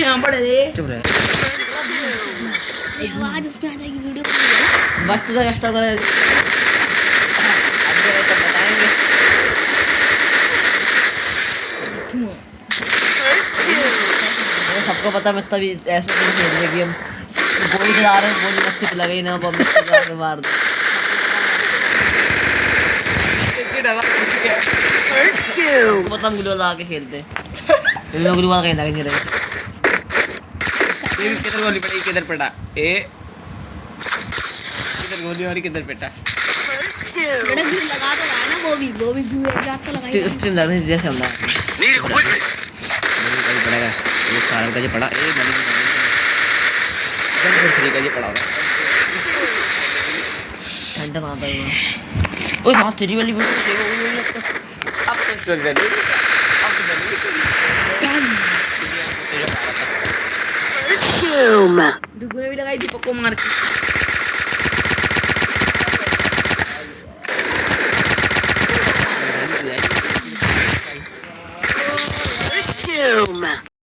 यहाँ पड़े थे। चुप रहे। आवाज उसमें आ जाएगी वीडियो में। बस तो कष्ट कर अब तो बताएंगे। सबको पता मैं तभी ऐसे नहीं खेल रहे कि हम गोली चला रहे हैं, गोली मस्ती पे लगे ना बम से मार दो। पता हम गुलवा लगा के खेलते हैं। मैं गुलवा कहीं लगे नहीं रहे। किधर गोली पड़ी, किधर पड़ा ए, किधर गोली और किधर पेटा। लगा तो रहा है ना वो भी एक जात तो लगाई। टीम लग रही जैसे हम ना पड़ेगा इस कारण का जो पड़ा ए मनी का जो पड़ा होगा ठंडा मारता है वो हां तेरी वाली अब तो स्टोरी रेडी अब डुगुए भी लगाई थी पक्को मार के।